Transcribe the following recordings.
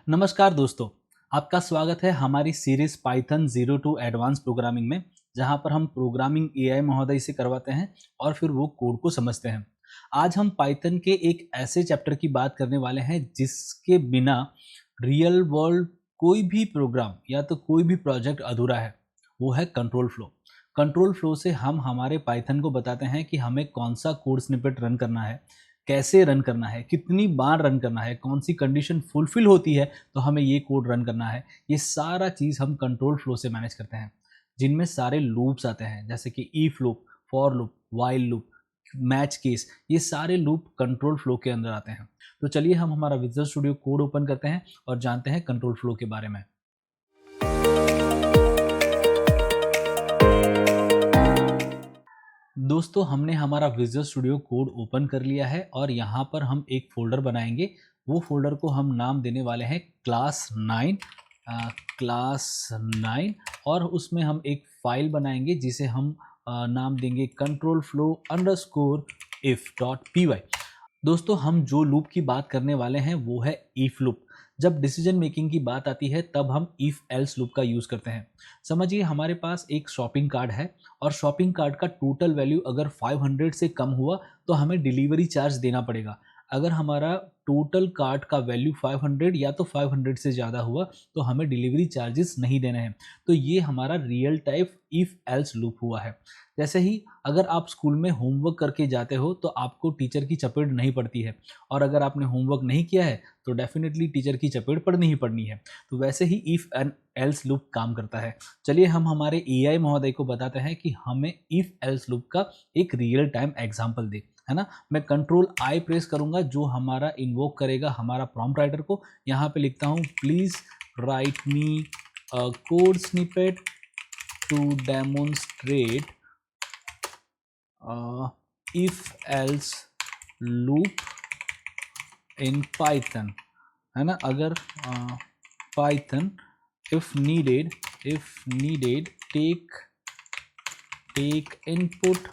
नमस्कार दोस्तों, आपका स्वागत है हमारी सीरीज पाइथन 02 एडवांस प्रोग्रामिंग में, जहां पर हम प्रोग्रामिंग एआई महोदय से करवाते हैं और फिर वो कोड को समझते हैं। आज हम पाइथन के एक ऐसे चैप्टर की बात करने वाले हैं जिसके बिना रियल वर्ल्ड कोई भी प्रोग्राम या तो कोई भी प्रोजेक्ट अधूरा है। वो है कंट्रोल फ्लो। कंट्रोल फ्लो से हम हमारे पाइथन को बताते हैं कि हमें कौन सा कोड स्निपेट रन करना है, कैसे रन करना है, कितनी बार रन करना है, कौन सी कंडीशन फुलफिल होती है तो हमें ये कोड रन करना है। ये सारा चीज़ हम कंट्रोल फ्लो से मैनेज करते हैं, जिनमें सारे लूप्स आते हैं जैसे कि if loop, for loop, while loop, match case. ये सारे लूप कंट्रोल फ्लो के अंदर आते हैं। तो चलिए हम हमारा विजुअल स्टूडियो कोड ओपन करते हैं और जानते हैं कंट्रोल फ्लो के बारे में। दोस्तों, हमने हमारा विजुअल स्टूडियो कोड ओपन कर लिया है और यहाँ पर हम एक फोल्डर बनाएंगे। वो फोल्डर को हम नाम देने वाले हैं क्लास 9 और उसमें हम एक फाइल बनाएंगे जिसे हम नाम देंगे control flow underscore if dot P Y. दोस्तों, हम जो लूप की बात करने वाले हैं वो है इफ लूप। जब डिसीजन मेकिंग की बात आती है तब हम इफ एल्स लूप का यूज़ करते हैं। समझिए, हमारे पास एक शॉपिंग कार्ड है और शॉपिंग कार्ड का टोटल वैल्यू अगर 500 से कम हुआ तो हमें डिलीवरी चार्ज देना पड़ेगा। अगर हमारा टोटल कार्ड का वैल्यू 500 या तो 500 से ज़्यादा हुआ तो हमें डिलीवरी चार्जेस नहीं देने हैं। तो ये हमारा real type if else loop हुआ है। जैसे ही अगर आप स्कूल में होमवर्क करके जाते हो तो आपको टीचर की चपेट नहीं पड़ती है, और अगर आपने होमवर्क नहीं किया है तो डेफिनेटली टीचर की चपेट पड़नी ही पड़नी है। तो वैसे ही इफ एंड एल्स लूप काम करता है। चलिए हम हमारे एआई महोदय को बताते हैं कि हमें इफ एल्स लूप का एक रियल टाइम एग्जांपल दे, है ना। मैं कंट्रोल आई प्रेस करूंगा जो हमारा इन्वोक करेगा हमारा प्रॉम्प्ट राइटर को। यहाँ पे लिखता हूँ please write me a code snippet to demonstrate if else loop in Python, है ना। अगर Python if needed take input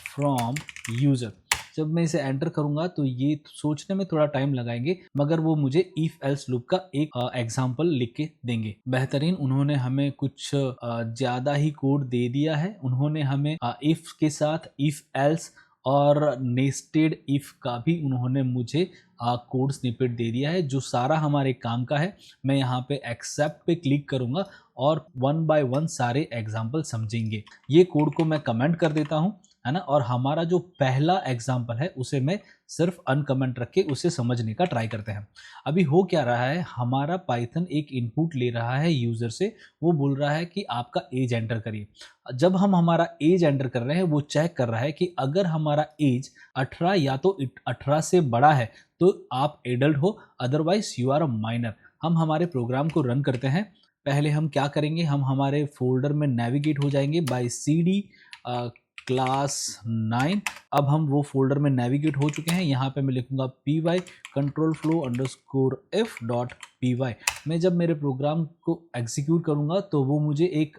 from user। जब मैं इसे एंटर करूंगा तो ये सोचने में थोड़ा टाइम लगाएंगे, मगर वो मुझे इफ एल्स लूप का एक एग्जांपल लिख के देंगे। बेहतरीन, उन्होंने हमें कुछ ज़्यादा ही कोड दे दिया है। उन्होंने हमें इफ के साथ इफ एल्स और नेस्टेड इफ का भी उन्होंने मुझे कोड स्निपेट दे दिया है, जो सारा हमारे काम का है। मैं यहाँ पे एक्सेप्ट पे क्लिक करूँगा और वन बाय वन सारे एग्जाम्पल समझेंगे। ये कोड को मैं कमेंट कर देता हूँ, है ना। और हमारा जो पहला एग्जाम्पल है उसे मैं सिर्फ अनकमेंट रख के उसे समझने का ट्राई करते हैं। अभी हो क्या रहा है, हमारा पाइथन एक इनपुट ले रहा है यूज़र से। वो बोल रहा है कि आपका एज एंटर करिए। जब हम हमारा एज एंटर कर रहे हैं वो चेक कर रहा है कि अगर हमारा एज 18 या तो 18 से बड़ा है तो आप एडल्ट हो, otherwise you are a minor. हम हमारे प्रोग्राम को रन करते हैं। पहले हम क्या करेंगे, हम हमारे फोल्डर में नेविगेट हो जाएंगे बाय cd क्लास 9। अब हम वो फोल्डर में नेविगेट हो चुके हैं। यहाँ पे मैं लिखूंगा py control flow underscore if dot py। मैं जब मेरे प्रोग्राम को एग्जीक्यूट करूंगा तो वो मुझे एक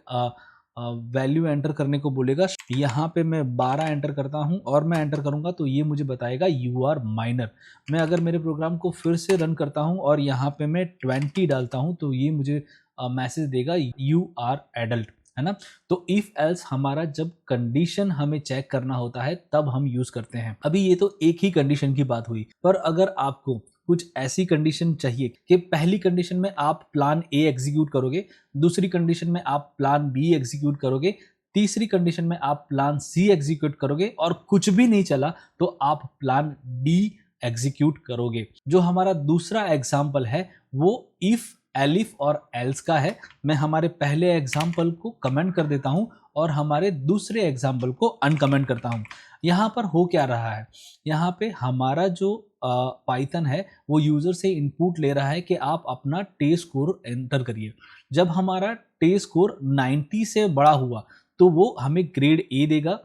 वैल्यू एंटर करने को बोलेगा। यहाँ पे मैं 12 एंटर करता हूँ और मैं एंटर करूँगा तो ये मुझे बताएगा यू आर माइनर। मैं अगर मेरे प्रोग्राम को फिर से रन करता हूँ और यहाँ पे मैं 20 डालता हूँ तो ये मुझे मैसेज देगा यू आर एडल्ट, है ना। तो इफ एल्स हमारा जब कंडीशन हमें चेक करना होता है तब हम यूज करते हैं। अभी ये तो एक ही कंडीशन की बात हुई, पर अगर आपको कुछ ऐसी कंडीशन चाहिए कि पहली कंडीशन में आप प्लान ए एग्जीक्यूट करोगे, दूसरी कंडीशन में आप प्लान बी एग्जीक्यूट करोगे, तीसरी कंडीशन में आप प्लान सी एग्जीक्यूट करोगे और कुछ भी नहीं चला तो आप प्लान डी एग्जीक्यूट करोगे। जो हमारा दूसरा एग्जाम्पल है वो इफ एलिफ और एल्स का है। मैं हमारे पहले एग्जाम्पल को कमेंट कर देता हूं और हमारे दूसरे एग्जाम्पल को अनकमेंट करता हूं। यहाँ पर हो क्या रहा है, यहाँ पे हमारा जो पाइथन है वो यूजर से इनपुट ले रहा है कि आप अपना टेस्ट स्कोर एंटर करिए। जब हमारा टेस्ट स्कोर 90 से बड़ा हुआ तो वो हमें ग्रेड ए देगा,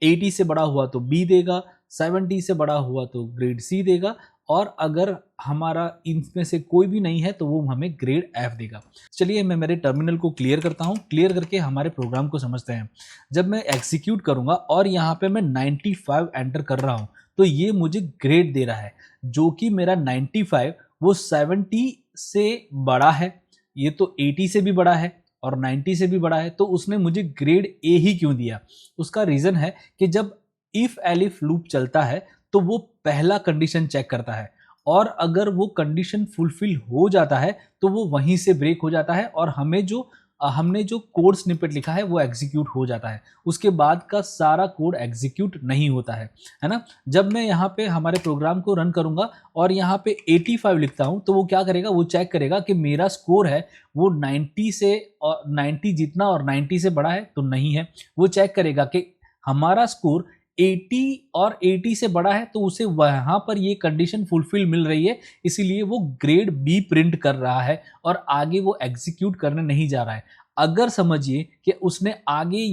80 से बड़ा हुआ तो बी देगा, 70 से बड़ा हुआ तो ग्रेड सी देगा, और अगर हमारा इनमें से कोई भी नहीं है तो वो हमें ग्रेड एफ देगा। चलिए मैं मेरे टर्मिनल को क्लियर करता हूँ। क्लियर करके हमारे प्रोग्राम को समझते हैं। जब मैं एग्जीक्यूट करूंगा और यहाँ पे मैं 95 एंटर कर रहा हूँ तो ये मुझे ग्रेड दे रहा है, जो कि मेरा 95 वो 70 से बड़ा है, ये तो 80 से भी बड़ा है और 90 से भी बड़ा है, तो उसने मुझे ग्रेड ए ही क्यों दिया? उसका रीज़न है कि जब इफ़ एलिफ लूप चलता है तो वो पहला कंडीशन चेक करता है और अगर वो कंडीशन फुलफिल हो जाता है तो वो वहीं से ब्रेक हो जाता है और हमने जो कोड स्निपेट लिखा है वो एग्जीक्यूट हो जाता है। उसके बाद का सारा कोड एग्जीक्यूट नहीं होता है ना? जब मैं यहाँ पे हमारे प्रोग्राम को रन करूँगा और यहाँ पे 85 लिखता हूँ तो वो क्या करेगा, वो चेक करेगा कि मेरा स्कोर है वो 90 से और 90 जितना और 90 से बड़ा है तो नहीं है। वो चेक करेगा कि हमारा स्कोर 80 और 80 से बड़ा है तो उसे वहाँ पर ये कंडीशन फुलफिल मिल रही है, इसीलिए वो ग्रेड बी प्रिंट कर रहा है और आगे वो एग्जीक्यूट करने नहीं जा रहा है। अगर समझिए कि उसने आगे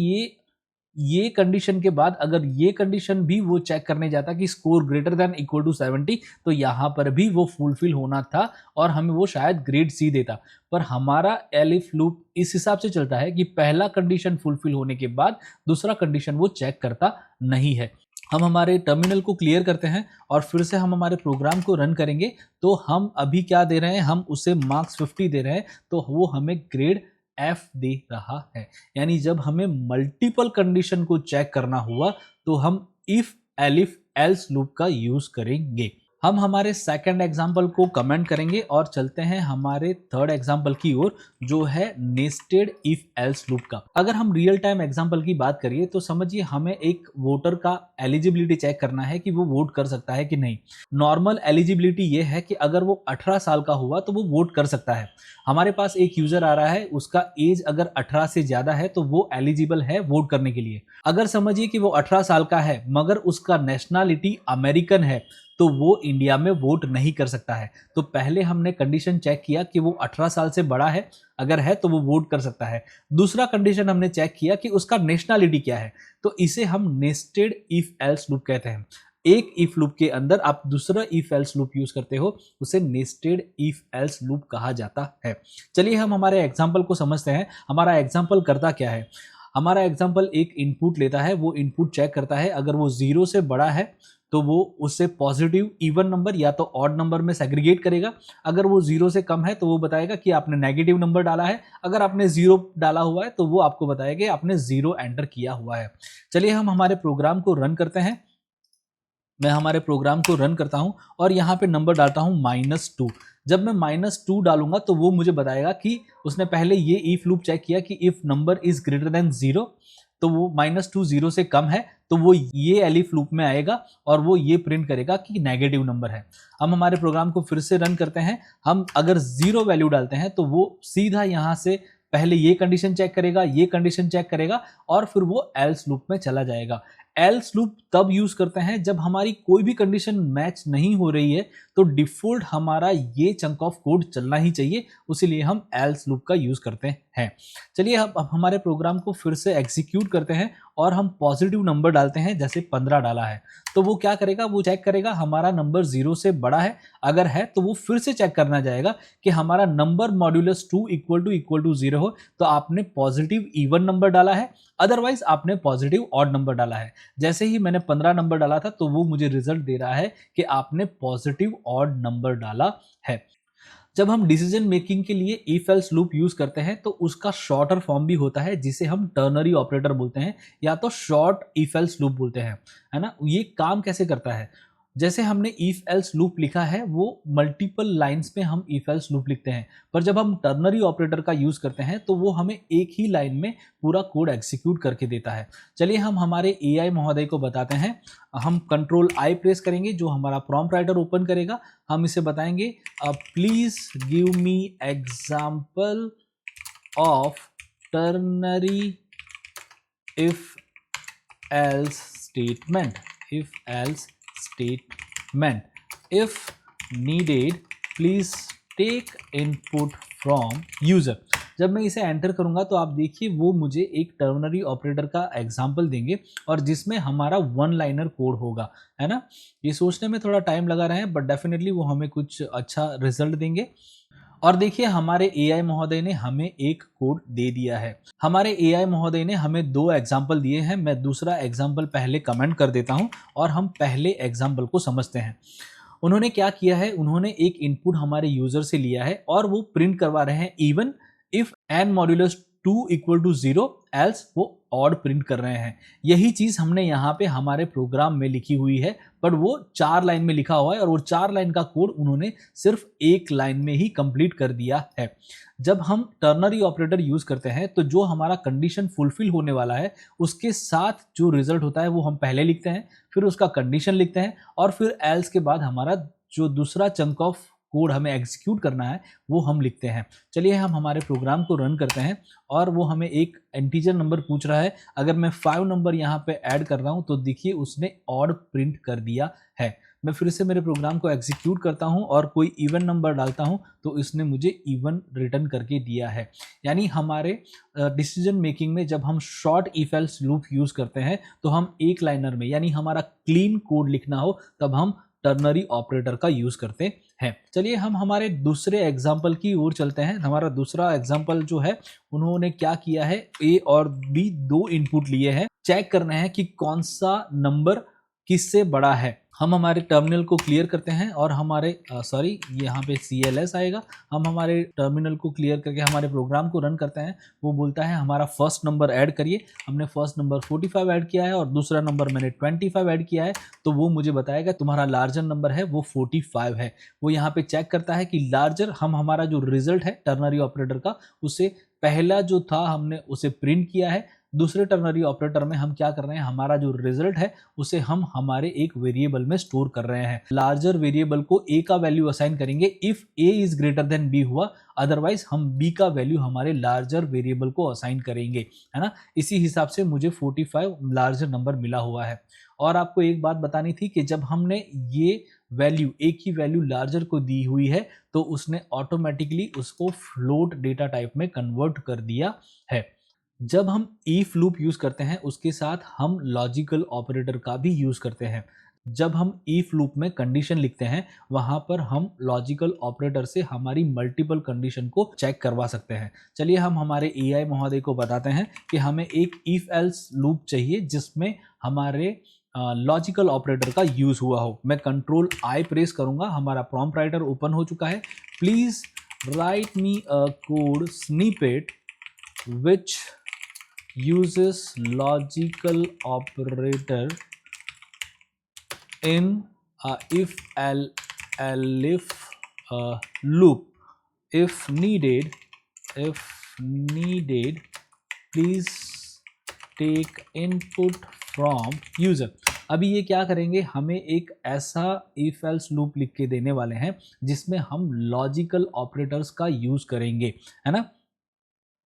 ये कंडीशन के बाद अगर ये कंडीशन भी वो चेक करने जाता कि score greater than equal to 70 तो यहाँ पर भी वो फुलफिल होना था और हमें वो शायद ग्रेड सी देता। पर हमारा एलिफ लूप इस हिसाब से चलता है कि पहला कंडीशन फुलफिल होने के बाद दूसरा कंडीशन वो चेक करता नहीं है। हम हमारे टर्मिनल को क्लियर करते हैं और फिर से हम हमारे प्रोग्राम को रन करेंगे तो हम अभी क्या दे रहे हैं, हम उसे मार्क्स 50 दे रहे हैं तो वो हमें ग्रेड एफ दे रहा है। यानी जब हमें मल्टीपल कंडीशन को चेक करना हुआ तो हम इफ एलिफ एल्स लूप का यूज करेंगे। हम हमारे सेकंड एग्जाम्पल को कमेंट करेंगे और चलते हैं हमारे थर्ड एग्जाम्पल की ओर जो है नेस्टेड इफ एल्स लूप का। अगर हम रियल टाइम एग्जाम्पल की बात करिए तो समझिए हमें एक वोटर का एलिजिबिलिटी चेक करना है कि वो वोट कर सकता है कि नहीं। नॉर्मल एलिजिबिलिटी ये है कि अगर वो 18 साल का हुआ तो वो वोट कर सकता है। हमारे पास एक यूजर आ रहा है, उसका एज अगर 18 से ज्यादा है तो वो एलिजिबल है वोट करने के लिए। अगर समझिए कि वो 18 साल का है मगर उसका नेशनलिटी अमेरिकन है तो वो इंडिया में वोट नहीं कर सकता है। तो पहले हमने कंडीशन चेक किया कि वो 18 साल से बड़ा है, अगर है तो वो वोट कर सकता है। दूसरा कंडीशन हमने चेक किया कि उसका नेशनलिटी क्या है, तो इसे हम नेस्टेड इफ एल्स लूप कहते हैं। एक इफ लूप के अंदर आप दूसरा इफ एल्स लूप यूज करते हो, उसे नेस्टेड इफ एल्स लूप कहा जाता है। चलिए हम हमारे एग्जाम्पल को समझते हैं। हमारा एग्जाम्पल करता क्या है? हमारा एग्जाम्पल एक इनपुट लेता है, वो इनपुट चेक करता है, अगर वो 0 से बड़ा है तो वो उससे पॉजिटिव इवन नंबर या तो ऑड नंबर में सेग्रीगेट करेगा। अगर वो 0 से कम है तो वो बताएगा कि आपने नेगेटिव नंबर डाला है। अगर आपने 0 डाला हुआ है तो वो आपको बताएगा कि आपने 0 एंटर किया हुआ है। चलिए हम हमारे प्रोग्राम को रन करते हैं। मैं हमारे प्रोग्राम को रन करता हूं और यहाँ पे नंबर डालता हूं -2। जब मैं -2 डालूंगा तो वो मुझे बताएगा कि उसने पहले ये इफ लूप चेक किया कि if number is greater than 0 तो वो -2 0 से कम है तो वो ये एलिफ लूप में आएगा और वो ये प्रिंट करेगा कि नेगेटिव नंबर है। हम हमारे प्रोग्राम को फिर से रन करते हैं। हम अगर 0 वैल्यू डालते हैं तो वो सीधा यहाँ से पहले ये कंडीशन चेक करेगा, ये कंडीशन चेक करेगा और फिर वो एल्स लूप में चला जाएगा। एल्स लूप तब यूज करते हैं जब हमारी कोई भी कंडीशन मैच नहीं हो रही है तो डिफॉल्ट हमारा ये चंक ऑफ कोड चलना ही चाहिए, उसीलिए हम एल्स लूप का यूज करते हैं। चलिए अब हमारे प्रोग्राम को फिर से एग्जीक्यूट करते हैं और हम पॉजिटिव नंबर डालते हैं, जैसे 15 डाला है तो वो क्या करेगा, वो चेक करेगा हमारा नंबर 0 से बड़ा है। अगर है तो वो फिर से चेक करना जाएगा कि हमारा नंबर मॉड्यूलस 2 इक्वल टू 0 हो तो आपने पॉजिटिव इवन नंबर डाला है, अदरवाइज आपने पॉजिटिव ऑड नंबर डाला है। जैसे ही मैंने 15 नंबर डाला था तो वो मुझे रिजल्ट दे रहा है कि आपने पॉजिटिव ऑड नंबर डाला है। जब हम डिसीजन मेकिंग के लिए इफ एल्स लूप यूज करते हैं तो उसका शॉर्टर फॉर्म भी होता है जिसे हम टर्नरी ऑपरेटर बोलते हैं या तो शॉर्ट इफ एल्स लूप बोलते हैं, है ना। ये काम कैसे करता है? जैसे हमने इफ एल्स लूप लिखा है वो मल्टीपल लाइंस में हम इफ एल्स लूप लिखते हैं, पर जब हम टर्नरी ऑपरेटर का यूज करते हैं तो वो हमें एक ही लाइन में पूरा कोड एग्जीक्यूट करके देता है। चलिए हम हमारे एआई महोदय को बताते हैं। हम कंट्रोल आई प्रेस करेंगे, जो हमारा प्रॉम्प्ट राइटर ओपन करेगा। हम इसे बताएंगे please give me example of ternary if else statement. If else statement, if needed please take input from user। जब मैं इसे एंटर करूंगा तो आप देखिए वो मुझे एक टर्नरी ऑपरेटर का एग्जांपल देंगे और जिसमें हमारा वन लाइनर कोड होगा, है ना। ये सोचने में थोड़ा टाइम लगा रहे हैं बट डेफिनेटली वो हमें कुछ अच्छा रिजल्ट देंगे। और देखिए हमारे एआई महोदय ने हमें एक कोड दे दिया है। हमारे एआई महोदय ने हमें 2 एग्जाम्पल दिए हैं। मैं दूसरा एग्जाम्पल पहले कमेंट कर देता हूं और हम पहले एग्जाम्पल को समझते हैं। उन्होंने क्या किया है, उन्होंने एक इनपुट हमारे यूजर से लिया है और वो प्रिंट करवा रहे हैं even if n modulus 2 equal to 0 else वो ऑड प्रिंट कर रहे हैं। यही चीज हमने यहाँ पे हमारे प्रोग्राम में लिखी हुई है, पर वो 4 लाइन में लिखा हुआ है और वो 4 लाइन का कोड उन्होंने सिर्फ 1 लाइन में ही कंप्लीट कर दिया है। जब हम टर्नरी ऑपरेटर यूज करते हैं तो जो हमारा कंडीशन फुलफिल होने वाला है उसके साथ जो रिजल्ट होता है वो हम पहले लिखते हैं, फिर उसका कंडीशन लिखते हैं और फिर एल्स के बाद हमारा जो दूसरा चंक ऑफ कोड हमें एग्जीक्यूट करना है वो हम लिखते हैं। चलिए हम हमारे प्रोग्राम को रन करते हैं और वो हमें एक इंटीजर नंबर पूछ रहा है। अगर मैं 5 नंबर यहाँ पे ऐड कर रहा हूँ तो देखिए उसने ऑड प्रिंट कर दिया है। मैं फिर से मेरे प्रोग्राम को एग्जीक्यूट करता हूँ और कोई इवन नंबर डालता हूँ तो इसने मुझे इवन रिटर्न करके दिया है। यानी हमारे डिसीजन मेकिंग में जब हम short if else loop use करते हैं तो हम एक लाइनर में यानी हमारा क्लीन कोड लिखना हो तब हम टर्नरी ऑपरेटर का यूज करते हैं। चलिए हम हमारे दूसरे एग्जाम्पल की ओर चलते हैं। हमारा दूसरा एग्जाम्पल जो है, उन्होंने क्या किया है, ए और बी 2 इनपुट लिए हैं, चेक करना है कि कौन सा नंबर किससे बड़ा है। हम हमारे टर्मिनल को क्लियर करते हैं और हमारे सॉरी यहाँ पे CLS आएगा। हम हमारे टर्मिनल को क्लियर करके हमारे प्रोग्राम को रन करते हैं। वो बोलता है हमारा फर्स्ट नंबर ऐड करिए। हमने फर्स्ट नंबर 45 ऐड किया है और दूसरा नंबर मैंने 25 ऐड किया है, तो वो मुझे बताएगा तुम्हारा लार्जर नंबर है वो 45 है। वो यहाँ पे चेक करता है कि लार्जर, हम हमारा जो रिजल्ट है टर्नरी ऑपरेटर का, उसे पहला जो था हमने उसे प्रिंट किया है। दूसरे टर्नरी ऑपरेटर में हम क्या कर रहे हैं, हमारा जो रिजल्ट है उसे हम हमारे एक वेरिएबल में स्टोर कर रहे हैं। लार्जर वेरिएबल को a का वैल्यू असाइन करेंगे if a is greater than b हुआ, अदरवाइज हम b का वैल्यू हमारे लार्जर वेरिएबल को असाइन करेंगे, है ना। इसी हिसाब से मुझे 45 लार्जर नंबर मिला हुआ है। और आपको एक बात बतानी थी कि जब हमने ये वैल्यू a की वैल्यू लार्जर को दी हुई है तो उसने ऑटोमेटिकली उसको फ्लोट डेटा टाइप में कन्वर्ट कर दिया है। जब हम इफ लूप यूज करते हैं उसके साथ हम लॉजिकल ऑपरेटर का भी यूज करते हैं। जब हम इफ लूप में कंडीशन लिखते हैं वहां पर हम लॉजिकल ऑपरेटर से हमारी मल्टीपल कंडीशन को चेक करवा सकते हैं। चलिए हम हमारे AI महोदय को बताते हैं कि हमें एक इफ एल्स लूप चाहिए जिसमें हमारे लॉजिकल ऑपरेटर का यूज हुआ हो। मैं कंट्रोल I प्रेस करूंगा, हमारा प्रॉम्प्ट राइटर ओपन हो चुका है। Please write me a code snippet which uses logical operator in if elif loop. If needed, please take input from user. अभी ये क्या करेंगे, हमें एक ऐसा इफ एल्स लूप लिख के देने वाले हैं जिसमें हम लॉजिकल ऑपरेटर्स का यूज करेंगे, है ना।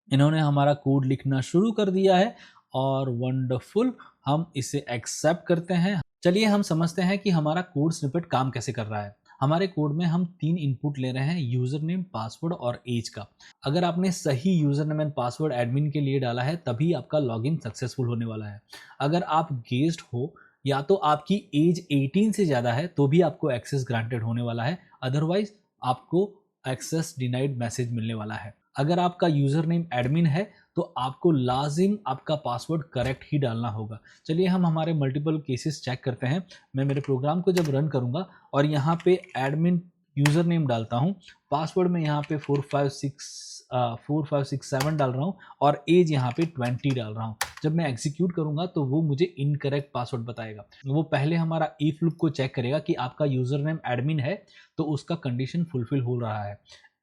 इन्होंने हमारा कोड लिखना शुरू कर दिया है और वंडरफुल, हम इसे एक्सेप्ट करते हैं। चलिए हम समझते हैं कि हमारा कोड स्निपेट काम कैसे कर रहा है। हमारे कोड में हम 3 इनपुट ले रहे हैं, यूजर नेम, पासवर्ड और एज का। अगर आपने सही user name and password admin के लिए डाला है तभी आपका लॉगिन सक्सेसफुल होने वाला है। अगर आप गेस्ट हो या तो आपकी एज 18 से ज़्यादा है तो भी आपको एक्सेस ग्रांटेड होने वाला है, अदरवाइज आपको एक्सेस डिनाइड मैसेज मिलने वाला है। अगर आपका यूजर नेम एडमिन है तो आपको लाजिम आपका पासवर्ड करेक्ट ही डालना होगा। चलिए हम हमारे मल्टीपल केसेस चेक करते हैं। मैं मेरे प्रोग्राम को जब रन करूंगा और यहाँ पे एडमिन यूजर नेम डालता हूँ, पासवर्ड में यहाँ पे 4567 डाल रहा हूँ और एज यहाँ पे 20 डाल रहा हूँ। जब मैं एग्जीक्यूट करूंगा तो वो मुझे इनकरेक्ट पासवर्ड बताएगा। वो पहले हमारा इफ लूप को चेक करेगा कि आपका यूजर नेम एडमिन है तो उसका कंडीशन फुलफिल हो रहा है,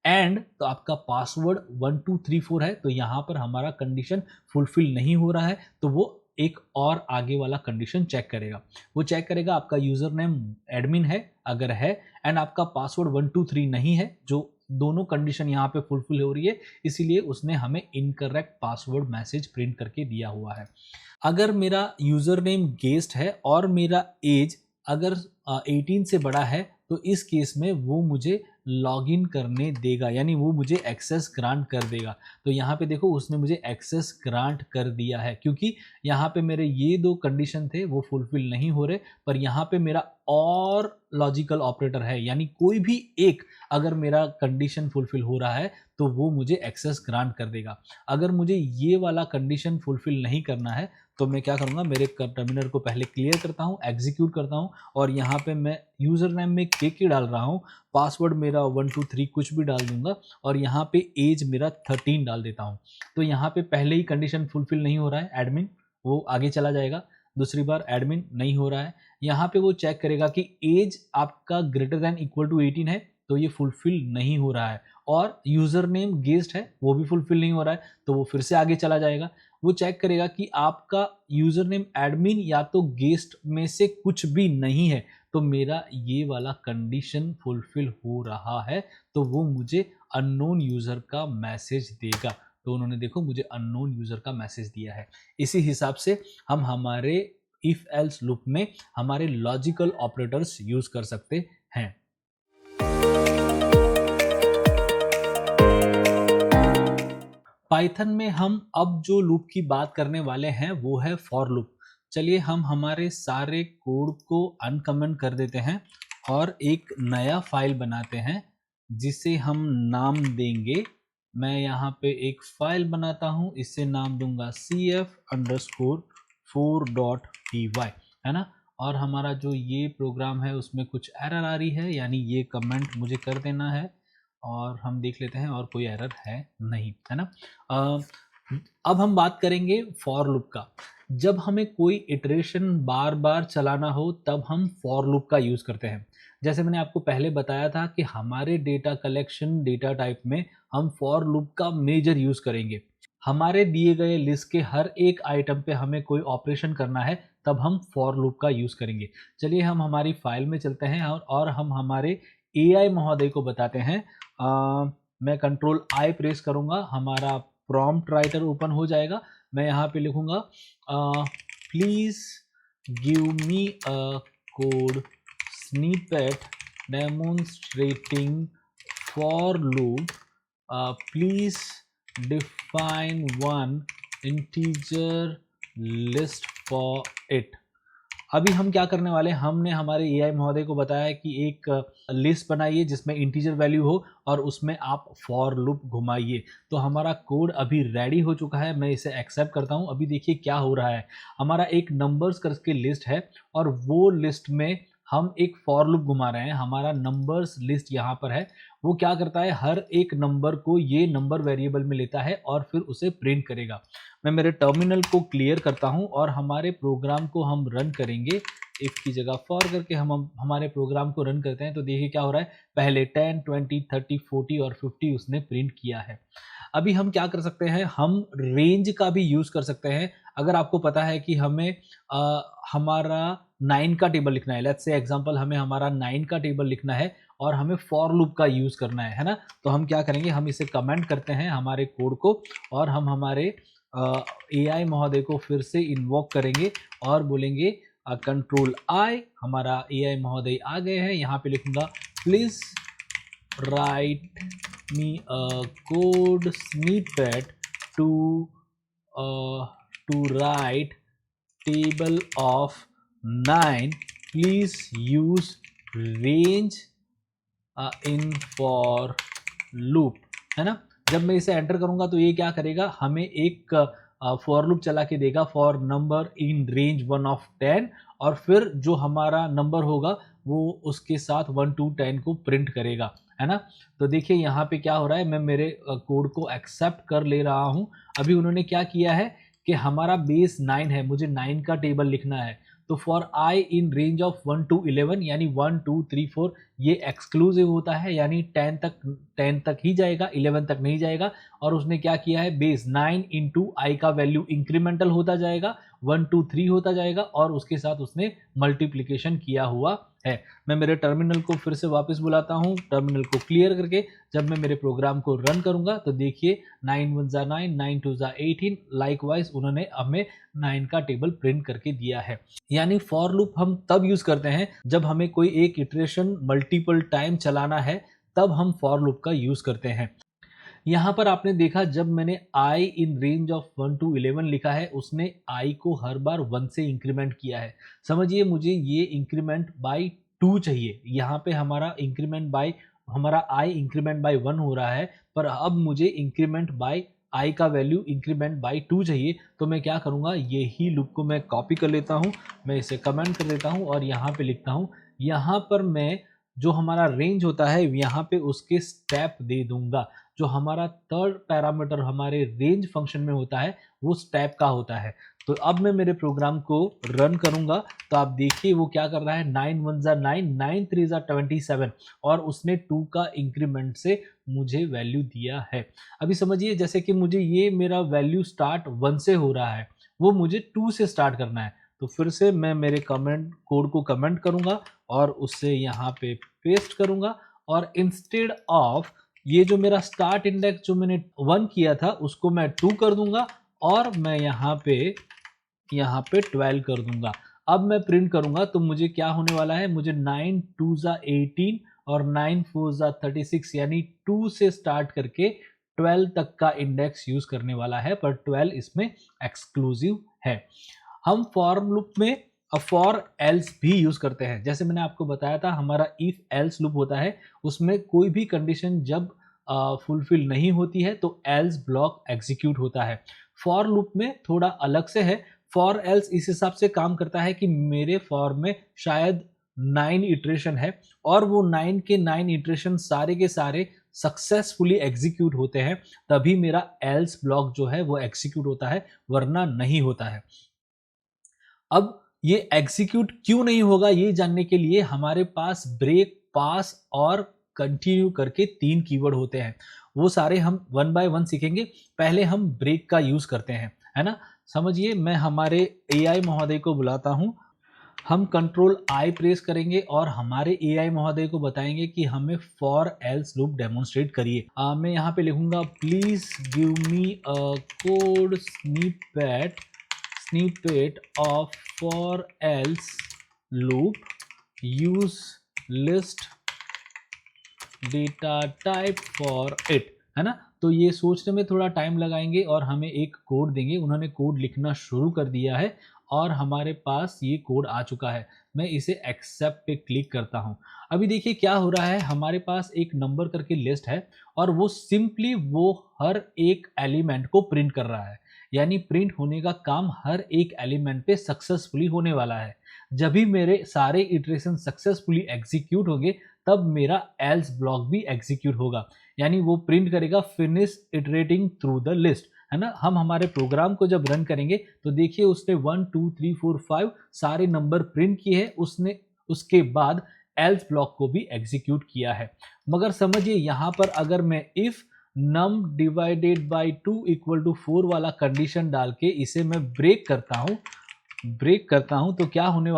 एंड तो आपका पासवर्ड 1234 है तो यहाँ पर हमारा कंडीशन फुलफिल नहीं हो रहा है, तो वो एक और आगे वाला कंडीशन चेक करेगा। वो चेक करेगा आपका यूजर नेम एडमिन है अगर है, एंड आपका पासवर्ड 123 नहीं है, जो दोनों कंडीशन यहाँ पे फुलफिल हो रही है, इसीलिए उसने हमें इनकरेक्ट पासवर्ड मैसेज प्रिंट करके दिया हुआ है। अगर मेरा यूजर नेम गेस्ट है और मेरा एज अगर 18 से बड़ा है तो इस केस में वो मुझे लॉगिन करने देगा, यानी वो मुझे एक्सेस ग्रांट कर देगा। तो यहाँ पे देखो उसने मुझे एक्सेस ग्रांट कर दिया है, क्योंकि यहाँ पे मेरे ये 2 कंडीशन थे वो फुलफिल नहीं हो रहे, पर यहाँ पे मेरा और लॉजिकल ऑपरेटर है, यानी कोई भी एक अगर मेरा कंडीशन फुलफिल हो रहा है तो वो मुझे एक्सेस ग्रांट कर देगा। अगर मुझे ये वाला कंडीशन फुलफिल नहीं करना है तो मैं क्या करूँगा, मेरे टर्मिनल को पहले क्लियर करता हूँ, एग्जीक्यूट करता हूँ और यहाँ यहाँ पे मैं यूज़र नेम में के डाल रहा हूँ, पासवर्ड मेरा 123 कुछ भी डाल दूंगा और यहाँ पे एज मेरा 13 डाल देता हूँ। तो यहाँ पे पहले ही कंडीशन फुलफिल नहीं हो रहा है एडमिन, वो आगे चला जाएगा। दूसरी बार एडमिन नहीं हो रहा है, यहाँ पे वो चेक करेगा कि एज आपका ग्रेटर देन इक्वल टू 18 है, तो ये फुलफिल नहीं हो रहा है। और यूज़र नेम गेस्ट है, वो भी फुलफिल नहीं हो रहा है, तो वो फिर से आगे चला जाएगा। वो चेक करेगा कि आपका यूज़र नेम एडमिन या तो गेस्ट में से कुछ भी नहीं है, तो मेरा ये वाला कंडीशन फुलफिल हो रहा है, तो वो मुझे अननोन यूज़र का मैसेज देगा। तो उन्होंने देखो मुझे अननोन यूज़र का मैसेज दिया है। इसी हिसाब से हम हमारे इफ एल्स लूप में हमारे लॉजिकल ऑपरेटर्स यूज़ कर सकते हैं। पाइथन में हम अब जो लूप की बात करने वाले हैं वो है फॉर लूप। चलिए हम हमारे सारे कोड को अनकमेंट कर देते हैं और एक नया फाइल बनाते हैं जिसे हम नाम देंगे। मैं यहाँ पे एक फाइल बनाता हूँ, इससे नाम दूंगा cf_4.py, है ना। और हमारा जो ये प्रोग्राम है उसमें कुछ एरर आ रही है, यानी ये कमेंट मुझे कर देना है और हम देख लेते हैं और कोई एरर है नहीं, है ना। अब हम बात करेंगे फॉर लूप का। जब हमें कोई इटरेशन बार बार चलाना हो तब हम फॉर लूप का यूज़ करते हैं। जैसे मैंने आपको पहले बताया था कि हमारे डेटा कलेक्शन डेटा टाइप में हम फॉर लूप का मेजर यूज़ करेंगे। हमारे दिए गए लिस्ट के हर एक आइटम पे हमें कोई ऑपरेशन करना है, तब हम फॉर लूप का यूज़ करेंगे। चलिए हम हमारी फाइल में चलते हैं और हम हमारे एआई महोदय को बताते हैं। मैं कंट्रोल आई प्रेस करूँगा, हमारा प्रॉम्प्ट राइटर ओपन हो जाएगा। मैं यहाँ पे लिखूँगा please give me a code snippet demonstrating for loop, please define one integer list for it. अभी हम क्या करने वाले हैं, हमने हमारे एआई महोदय को बताया कि एक लिस्ट बनाइए जिसमें इंटीजर वैल्यू हो और उसमें आप फॉर लूप घुमाइए। तो हमारा कोड अभी रेडी हो चुका है, मैं इसे एक्सेप्ट करता हूं। अभी देखिए क्या हो रहा है, हमारा एक नंबर्स करके लिस्ट है और वो लिस्ट में हम एक फॉर लूप घुमा रहे हैं। हमारा नंबर्स लिस्ट यहाँ पर है, वो क्या करता है, हर एक नंबर को ये नंबर वेरिएबल में लेता है और फिर उसे प्रिंट करेगा। मैं मेरे टर्मिनल को क्लियर करता हूं और हमारे प्रोग्राम को हम रन करेंगे। इफ की जगह फॉर करके हम हमारे प्रोग्राम को रन करते हैं तो देखिए क्या हो रहा है, पहले 10, 20, 30, 40 और 50 उसने प्रिंट किया है। अभी हम क्या कर सकते हैं, हम रेंज का भी यूज़ कर सकते हैं। अगर आपको पता है कि हमें हमारा 9 का टेबल लिखना है, लेट्स से एग्जांपल हमें हमारा 9 का टेबल लिखना है और हमें फॉर लूप का यूज़ करना है ना। तो हम क्या करेंगे, हम इसे कमेंट करते हैं हमारे कोड को और हम हमारे एआई महोदय को फिर से इन्वोक करेंगे और बोलेंगे कंट्रोल आई। हमारा एआई महोदय आ गए हैं, यहाँ पे लिखूंगा please write me a code snippet to write table of 9, please use range in for loop, है ना। जब मैं इसे एंटर करूंगा तो ये क्या करेगा, हमें एक फॉर लूप चला के देगा for number in range 1 of 10 और फिर जो हमारा नंबर होगा वो उसके साथ 1 to 10 को प्रिंट करेगा, है ना। तो देखिए यहाँ पे क्या हो रहा है, मैं मेरे कोड को एक्सेप्ट कर ले रहा हूँ। अभी उन्होंने क्या किया है कि हमारा बेस 9 है, मुझे 9 का टेबल लिखना है, तो for I in range of 1 to 11 यानी 1 2 3 4 ये एक्सक्लूसिव होता है, यानी 10 तक ही जाएगा, 11 तक नहीं जाएगा। और उसने क्या किया है, बेस 9 इंटू आई का वैल्यू इंक्रीमेंटल होता जाएगा, 1 2 3 होता जाएगा और उसके साथ उसने मल्टीप्लिकेशन किया हुआ है। मैं मेरे टर्मिनल को फिर से वापस बुलाता हूँ, टर्मिनल को क्लियर करके जब मैं मेरे प्रोग्राम को रन करूंगा तो देखिए 9 1 जा 9, 9 2 जा 18, लाइकवाइज उन्होंने हमें 9 का टेबल प्रिंट करके दिया है। यानी फॉर लूप हम तब यूज करते हैं जब हमें कोई एक इटरेशन मल्टीपल टाइम चलाना है, तब हम फॉर लूप का यूज करते हैं। यहाँ पर आपने देखा जब मैंने i in range of 1 to 11 लिखा है, उसने i को हर बार 1 से इंक्रीमेंट किया है। समझिए मुझे ये इंक्रीमेंट बाय 2 चाहिए, यहाँ पे हमारा इंक्रीमेंट बाय हमारा i इंक्रीमेंट बाय 1 हो रहा है, पर अब मुझे इंक्रीमेंट बाय i का वैल्यू इंक्रीमेंट बाय 2 चाहिए। तो मैं क्या करूँगा, यही लूप को मैं कॉपी कर लेता हूँ, मैं इसे कमेंट कर देता हूँ और यहाँ पे लिखता हूँ यहाँ पर मैं जो हमारा रेंज होता है यहाँ पे उसके स्टेप दे दूंगा। जो हमारा थर्ड पैरामीटर हमारे रेंज फंक्शन में होता है वो स्टेप का होता है। तो अब मैं मेरे प्रोग्राम को रन करूंगा तो आप देखिए वो क्या कर रहा है, 9 1 जा 9, 9 3 जा 27 और उसने 2 का इंक्रीमेंट से मुझे वैल्यू दिया है। अभी समझिए जैसे कि मुझे ये मेरा वैल्यू स्टार्ट 1 से हो रहा है, वो मुझे 2 से स्टार्ट करना है। तो फिर से मैं मेरे कमेंट कोड को कमेंट करूंगा और उससे यहाँ पे पेस्ट करूंगा और इंस्टेड ऑफ ये जो मेरा स्टार्ट इंडेक्स जो मैंने 1 किया था उसको मैं 2 कर दूंगा और मैं यहाँ पे 12 कर दूंगा। अब मैं प्रिंट करूंगा तो मुझे क्या होने वाला है, मुझे 9 2 जा 18 और 9 4 जा 36 यानी 2 से स्टार्ट करके 12 तक का इंडेक्स यूज करने वाला है, पर 12 इसमें एक्सक्लूसिव है। हम फॉर लूप में फॉर एल्स भी यूज करते हैं। जैसे मैंने आपको बताया था हमारा इफ एल्स लूप होता है, उसमें कोई भी कंडीशन जब फुलफिल नहीं होती है तो एल्स ब्लॉक एग्जीक्यूट होता है। फॉर लूप में थोड़ा अलग से है। फॉर एल्स इस हिसाब से काम करता है कि मेरे फॉर में शायद 9 इटरेशन है और वो 9 के 9 इटरेशन सारे के सारे सक्सेसफुली एग्जीक्यूट होते हैं, तभी मेरा एल्स ब्लॉक जो है वो एग्जीक्यूट होता है, वरना नहीं होता है। अब ये एग्जीक्यूट क्यों नहीं होगा ये जानने के लिए हमारे पास ब्रेक, पास और कंटिन्यू करके 3 कीवर्ड होते हैं। वो सारे हम वन बाय वन सीखेंगे। पहले हम ब्रेक का यूज करते हैं, है ना। समझिए मैं हमारे एआई महोदय को बुलाता हूं। हम कंट्रोल आई प्रेस करेंगे और हमारे एआई महोदय को बताएंगे कि हमें फॉर एल्स लूप डेमोन्स्ट्रेट करिए। मैं यहाँ पे लिखूंगा please give me a code snippet of for else loop, use list data type for it, है ना। तो ये सोचने में थोड़ा टाइम लगाएंगे और हमें एक कोड देंगे। उन्होंने कोड लिखना शुरू कर दिया है और हमारे पास ये कोड आ चुका है। मैं इसे एक्सेप्ट पे क्लिक करता हूं। अभी देखिए क्या हो रहा है, हमारे पास एक नंबर करके लिस्ट है और वो सिंपली वो हर एक एलिमेंट को प्रिंट कर रहा है, यानी प्रिंट होने का काम हर एक एलिमेंट पे सक्सेसफुली होने वाला है। जब भी मेरे सारे इटरेशन सक्सेसफुली एग्जीक्यूट होंगे तब मेरा एल्स ब्लॉक भी एग्जीक्यूट होगा, यानी वो प्रिंट करेगा finish iterating through the list, है ना। हम हमारे प्रोग्राम को जब रन करेंगे तो देखिए उसने 1 2 3 4 5 सारे नंबर प्रिंट किए हैं, उसने उसके बाद एल्स ब्लॉक को भी एग्जीक्यूट किया है। मगर समझिए यहाँ पर अगर मैं if num divided by 2 equal to 4 वाला कंडीशन डाल के इसे मैं ब्रेक करता हूं तो क्या होने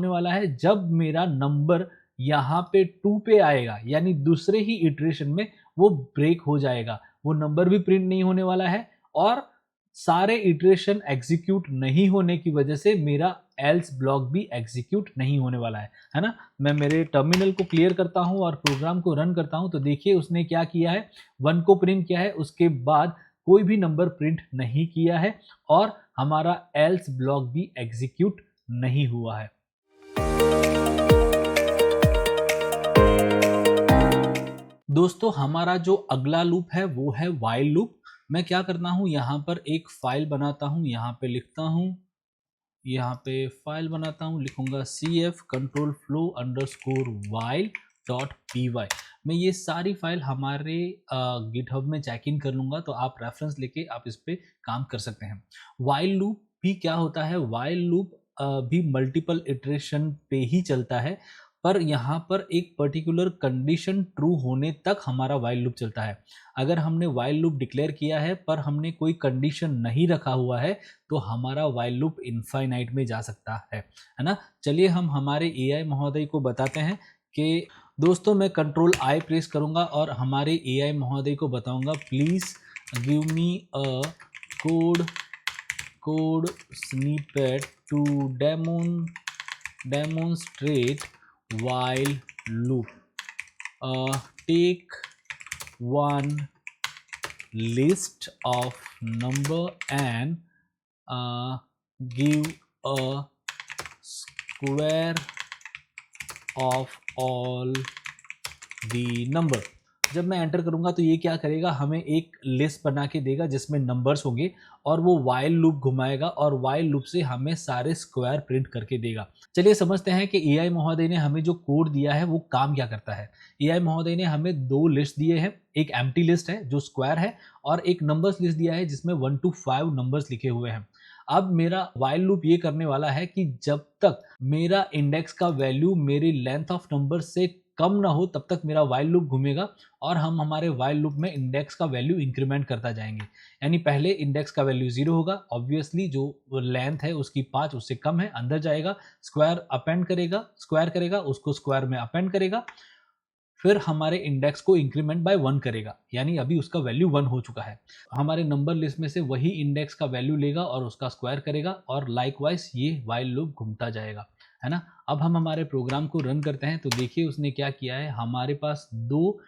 वाला है, जब मेरा नंबर यहाँ पे 2 पे आएगा यानी दूसरे ही इटरेशन में वो ब्रेक हो जाएगा, वो नंबर भी प्रिंट नहीं होने वाला है और सारे इटरेशन एग्जीक्यूट नहीं होने की वजह से मेरा एल्स ब्लॉक भी एग्जीक्यूट नहीं होने वाला है ना। मैं मेरे टर्मिनल को क्लियर करता हूं और प्रोग्राम को रन करता हूं तो देखिए उसने क्या किया है, 1 को प्रिंट किया है, उसके बाद कोई भी नंबर प्रिंट नहीं किया है और हमारा एल्स ब्लॉक भी एग्जीक्यूट नहीं हुआ है। दोस्तों हमारा जो अगला लूप है वो है व्हाइल लूप। मैं क्या करता हूं, यहाँ पर एक फाइल बनाता हूं, यहाँ पे लिखता हूं, यहाँ पे फाइल बनाता हूं, लिखूंगा cf control flow underscore while dot py। मैं ये सारी फाइल हमारे गिटहब में चेक इन कर लूंगा, तो आप रेफरेंस लेके आप इस पे काम कर सकते हैं। व्हाइल लूप भी क्या होता है, व्हाइल लूप भी मल्टीपल इटरेशन पे ही चलता है, पर यहाँ पर एक पर्टिकुलर कंडीशन ट्रू होने तक हमारा व्हाइल लूप चलता है। अगर हमने व्हाइल लूप डिक्लेयर किया है पर हमने कोई कंडीशन नहीं रखा हुआ है तो हमारा व्हाइल लूप इनफाइनाइट में जा सकता है ना। चलिए हम हमारे एआई महोदय को बताते हैं कि दोस्तों मैं कंट्रोल आई प्रेस करूंगा और हमारे एआई महोदय को बताऊंगा please give me a code snippet to demonstrate while loop. Take one list of number and give a square of all the number. जब मैं एंटर करूंगा तो ये क्या करेगा, हमें एक लिस्ट बना के देगा जिसमें नंबर्स होंगे और वो वाइल लूप घुमाएगा और वाइल लूप से हमें सारे स्क्वायर प्रिंट करके देगा। चलिए समझते हैं कि एआई महोदय ने हमें जो कोड दिया है वो काम क्या करता है। एआई महोदय ने हमें 2 लिस्ट दिए हैं, एक एम्प्टी लिस्ट है जो स्क्वायर है और एक नंबर्स लिस्ट दिया है जिसमें 1 to 5 नंबर्स लिखे हुए हैं। अब मेरा वाइल लूप ये करने वाला है कि जब तक मेरा इंडेक्स का वैल्यू मेरी लेंथ ऑफ नंबर से कम ना हो तब तक मेरा वाइल लूप घूमेगा और हम हमारे वाइल लूप में इंडेक्स का वैल्यू इंक्रीमेंट करता जाएंगे। यानी पहले इंडेक्स का वैल्यू 0 होगा, ऑब्वियसली जो लेंथ है उसकी 5 उससे कम है, अंदर जाएगा, स्क्वायर करेगा, उसको स्क्वायर में अपेंड करेगा, फिर हमारे इंडेक्स को इंक्रीमेंट बाय 1 करेगा, यानी अभी उसका वैल्यू 1 हो चुका है। हमारे नंबर लिस्ट में से वही इंडेक्स का वैल्यू लेगा और उसका स्क्वायर करेगा और लाइकवाइज ये वाइल लूप घूमता जाएगा, है ना। अब हम हमारे प्रोग्राम को रन करते हैं तो देखिए उसने क्या किया है, हमारे पास 2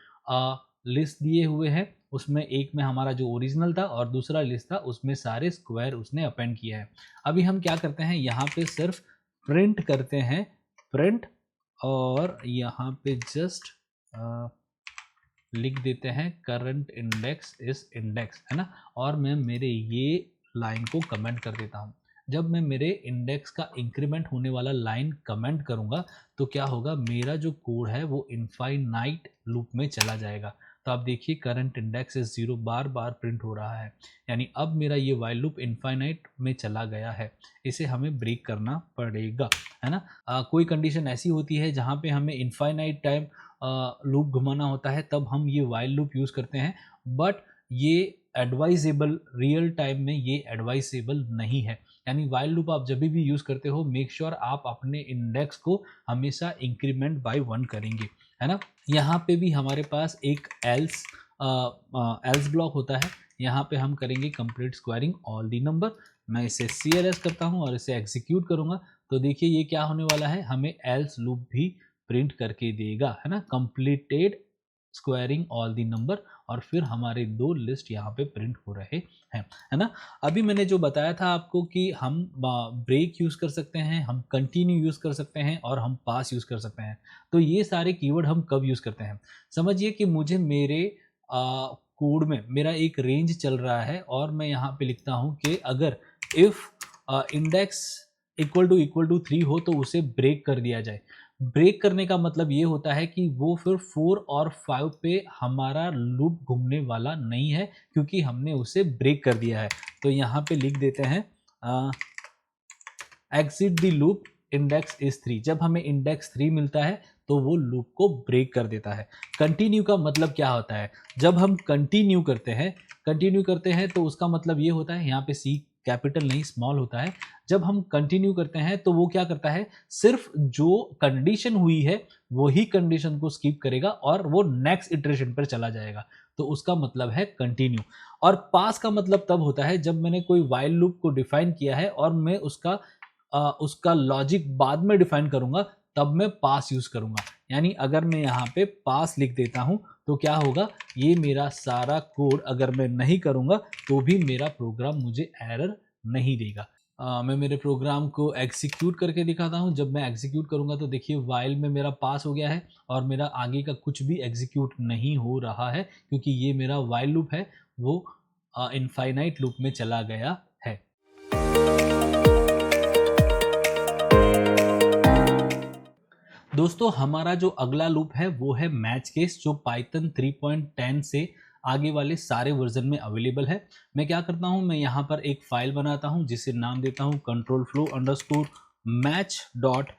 लिस्ट दिए हुए हैं, उसमें एक में हमारा जो ओरिजिनल था और दूसरा लिस्ट था उसमें सारे स्क्वायर उसने अपेंड किया है। अभी हम क्या करते हैं, यहाँ पे सिर्फ प्रिंट करते हैं, प्रिंट, और यहाँ पे जस्ट लिख देते हैं करंट इंडेक्स इस इंडेक्स, है ना। और मैं मेरे ये लाइन को कमेंट कर देता हूँ। जब मैं मेरे इंडेक्स का इंक्रीमेंट होने वाला लाइन कमेंट करूँगा तो क्या होगा, मेरा जो कोड है वो इनफाइनाइट लूप में चला जाएगा। तो आप देखिए current index is 0 bar bar print हो रहा है, यानी अब मेरा ये वाइल लूप इनफाइनाइट में चला गया है। इसे हमें ब्रेक करना पड़ेगा, है ना। कोई कंडीशन ऐसी होती है जहाँ पे हमें इनफाइनाइट टाइम लूप घुमाना होता है, तब हम ये वाइल लूप यूज़ करते हैं, बट ये एडवाइजेबल, रियल टाइम में ये एडवाइजेबल नहीं है। यानी वाइल लूप आप जब भी यूज़ करते हो मेक श्योर आप अपने इंडेक्स को हमेशा इंक्रीमेंट बाय 1 करेंगे, है ना। यहाँ पे भी हमारे पास एक एल्स ब्लॉक होता है, यहाँ पे हम करेंगे complete squaring all the number. मैं इसे CLS करता हूँ और इसे एग्जीक्यूट करूँगा तो देखिए ये क्या होने वाला है, हमें एल्स लूप भी प्रिंट करके देगा, है ना, completed squaring all the number, और फिर हमारे 2 लिस्ट यहाँ पे प्रिंट हो रहे हैं, है ना। अभी मैंने जो बताया था आपको कि हम ब्रेक यूज़ कर सकते हैं, हम कंटिन्यू यूज़ कर सकते हैं और हम पास यूज़ कर सकते हैं। तो ये सारे कीवर्ड हम कब यूज़ करते हैं, समझिए कि मुझे मेरे कोड में मेरा एक रेंज चल रहा है और मैं यहाँ पे लिखता हूँ कि अगर इफ़ इंडेक्स इक्वल टू 3 हो तो उसे ब्रेक कर दिया जाए। ब्रेक करने का मतलब ये होता है कि वो फिर 4 और 5 पे हमारा लूप घूमने वाला नहीं है क्योंकि हमने उसे ब्रेक कर दिया है। तो यहाँ पे लिख देते हैं exit the loop index is 3। जब हमें इंडेक्स 3 मिलता है तो वो लूप को ब्रेक कर देता है। कंटिन्यू का मतलब क्या होता है, जब हम कंटिन्यू करते हैं तो उसका मतलब ये होता है, यहाँ पे सी कैपिटल नहीं स्मॉल होता है। जब हम कंटिन्यू करते हैं तो वो क्या करता है, सिर्फ जो कंडीशन हुई है वही कंडीशन को स्किप करेगा और वो नेक्स्ट इटरेशन पर चला जाएगा, तो उसका मतलब है कंटिन्यू। और पास का मतलब तब होता है जब मैंने कोई वाइल लूप को डिफाइन किया है और मैं उसका लॉजिक बाद में डिफाइन करूंगा, तब मैं पास यूज करूंगा। यानी अगर मैं यहाँ पे पास लिख देता हूं तो क्या होगा, ये मेरा सारा कोड अगर मैं नहीं करूंगा तो भी मेरा प्रोग्राम मुझे एरर नहीं देगा। मैं मेरे प्रोग्राम को एग्जीक्यूट करके दिखाता हूं। जब मैं एग्जीक्यूट करूंगा तो देखिए वाइल में मेरा पास हो गया है और मेरा आगे का कुछ भी एग्जीक्यूट नहीं हो रहा है क्योंकि ये मेरा वाइल लूप है वो इनफाइनाइट लूप में चला गया है। दोस्तों हमारा जो अगला लूप है वो है मैच केस, जो पाइथन 3.10 से आगे वाले सारे वर्जन में अवेलेबल है। मैं क्या करता हूं, मैं यहाँ पर एक फाइल बनाता हूं जिसे नाम देता हूं control flow underscore match dot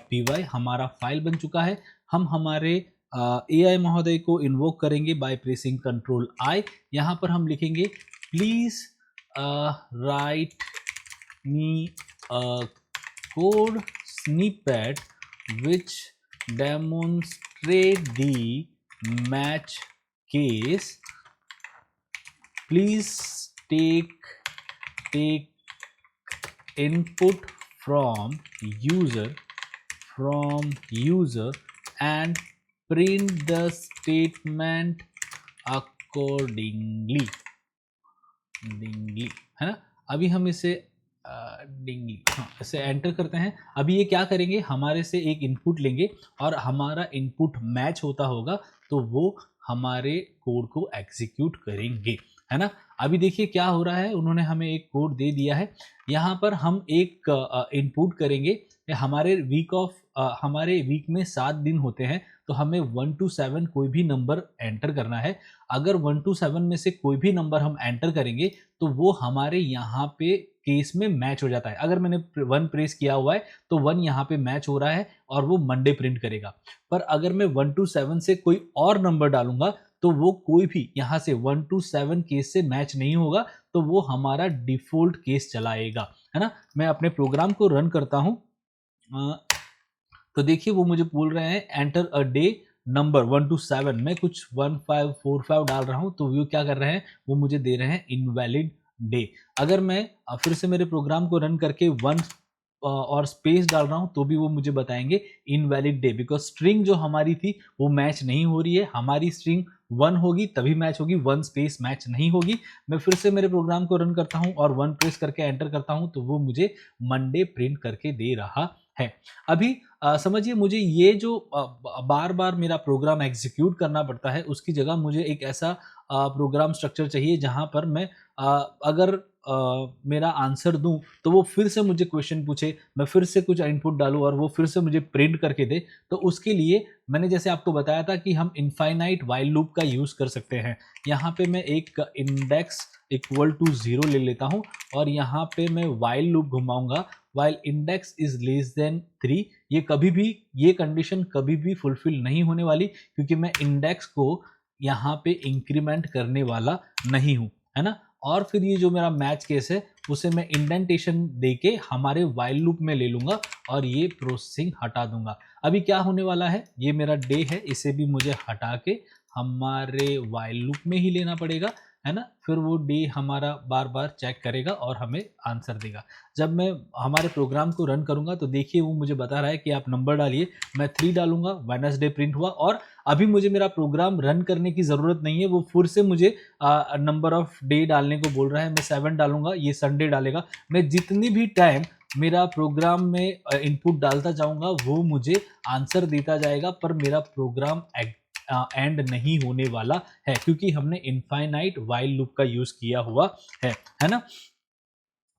py। हमारा फाइल बन चुका है। हम हमारे AI महोदय को इन्वोक करेंगे बाय प्रेसिंग कंट्रोल I। यहाँ पर हम लिखेंगे please write me code snippet which demonstrate the match case. Please take input from user and print the statement accordingly, है ना। अभी हम इसे इसे एंटर करते हैं। अभी ये क्या करेंगे, हमारे से एक इनपुट लेंगे और हमारा इनपुट मैच होता होगा तो वो हमारे कोड को एग्जीक्यूट करेंगे, है ना। अभी देखिए क्या हो रहा है, उन्होंने हमें एक कोड दे दिया है। यहाँ पर हम एक इनपुट करेंगे कि हमारे वीक में 7 दिन होते हैं, तो हमें 1 to 7 कोई भी नंबर एंटर करना है। अगर 1 to 7 में से कोई भी नंबर हम एंटर करेंगे तो वो हमारे यहाँ पे केस में मैच हो जाता है। अगर मैंने 1 प्रेस किया हुआ है तो 1 यहाँ पे मैच हो रहा है और वो मंडे प्रिंट करेगा। पर अगर मैं 1 to 7 से कोई और नंबर डालूंगा तो वो कोई भी यहाँ से 1 to 7 केस से मैच नहीं होगा, तो वो हमारा डिफ़ॉल्ट केस चलाएगा, है ना। मैं अपने प्रोग्राम को रन करता हूँ। तो देखिए वो मुझे बोल रहे हैं enter a day number 1 to 7, मैं कुछ 1545 डाल रहा हूँ, तो वो क्या कर रहे हैं, वो मुझे दे रहे हैं इनवैलिड डे। अगर मैं फिर से मेरे प्रोग्राम को रन करके 1 और स्पेस डाल रहा हूँ तो भी वो मुझे बताएंगे इनवैलिड डे, बिकॉज स्ट्रिंग जो हमारी थी वो मैच नहीं हो रही है। हमारी स्ट्रिंग 1 होगी तभी मैच होगी, 1 स्पेस मैच नहीं होगी। मैं फिर से मेरे प्रोग्राम को रन करता हूँ और 1 प्रेस करके एंटर करता हूँ तो वो मुझे मंडे प्रिंट करके दे रहा है। अभी समझिए मुझे ये जो बार बार मेरा प्रोग्राम एग्जीक्यूट करना पड़ता है, उसकी जगह मुझे एक ऐसा प्रोग्राम स्ट्रक्चर चाहिए जहाँ पर मैं अगर मेरा आंसर दूं तो वो फिर से मुझे क्वेश्चन पूछे, मैं फिर से कुछ इनपुट डालूं और वो फिर से मुझे प्रिंट करके दे। तो उसके लिए मैंने जैसे आपको बताया था कि हम इनफाइनाइट वाइल लूप का यूज़ कर सकते हैं। यहाँ पे मैं एक इंडेक्स इक्वल टू 0 ले लेता हूँ और यहाँ पे मैं वाइल लूप घुमाऊंगा, while index is less than 3। ये कंडीशन कभी भी फुलफिल नहीं होने वाली, क्योंकि मैं इंडेक्स को यहाँ पे इंक्रीमेंट करने वाला नहीं हूँ, है ना। और फिर ये जो मेरा मैच केस है उसे मैं इंडेंटेशन देके हमारे वाइल लूप में ले लूंगा और ये प्रोसेसिंग हटा दूंगा। अभी क्या होने वाला है, ये मेरा डे है, इसे भी मुझे हटा के हमारे वाइल लूप में ही लेना पड़ेगा, है ना। फिर वो डे हमारा बार बार चेक करेगा और हमें आंसर देगा। जब मैं हमारे प्रोग्राम को रन करूंगा तो देखिए वो मुझे बता रहा है कि आप नंबर डालिए। मैं 3 डालूंगा, वेडनेसडे प्रिंट हुआ और अभी मुझे मेरा प्रोग्राम रन करने की ज़रूरत नहीं है, वो फिर से मुझे नंबर ऑफ डे डालने को बोल रहा है। मैं 7 डालूंगा, ये संडे डालेगा। मैं जितनी भी टाइम मेरा प्रोग्राम में इनपुट डालता जाऊंगा वो मुझे आंसर देता जाएगा, पर मेरा प्रोग्राम एंड नहीं होने वाला है, क्योंकि हमने इनफाइनाइट वाइल लूप का यूज किया हुआ है ना।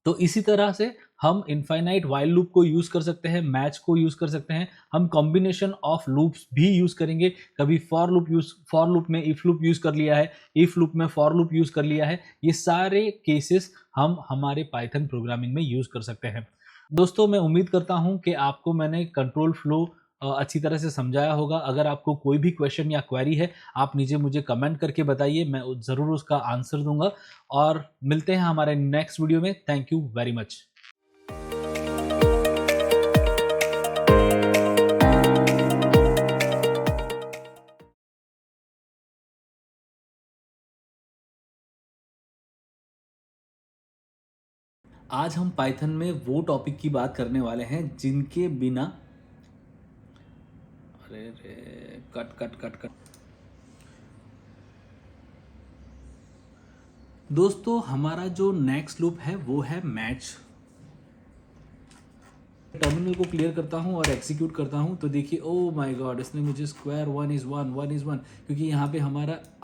तो इसी तरह से हम इनफाइनाइट वाइल लूप को यूज कर सकते हैं, मैच को यूज कर सकते हैं, हम कॉम्बिनेशन ऑफ लूप्स भी यूज करेंगे। कभी फॉर लूप में इफ लूप यूज कर लिया है, इफ लूप में फॉर लूप यूज कर लिया है। ये सारे केसेस हम हमारे पाइथन प्रोग्रामिंग में यूज कर सकते हैं। दोस्तों मैं उम्मीद करता हूं कि आपको मैंने कंट्रोल फ्लो अच्छी तरह से समझाया होगा। अगर आपको कोई भी क्वेश्चन या क्वेरी है, आप नीचे मुझे कमेंट करके बताइए, मैं ज़रूर उसका आंसर दूंगा। और मिलते हैं हमारे नेक्स्ट वीडियो में। Thank you very much. आज हम पाइथन में वो टॉपिक की बात करने वाले हैं जिनके बिना अरे रे कट कट कट कट दोस्तों हमारा जो नेक्स्ट लूप है वो है मैच। टर्मिनल को क्लियर करता हूं और एग्जीक्यूट करता हूं तो देखिए ओ माय गॉड, इसने मुझे स्क्वायर 1 is 1 1 is 1, क्योंकि यहाँ पे हमारा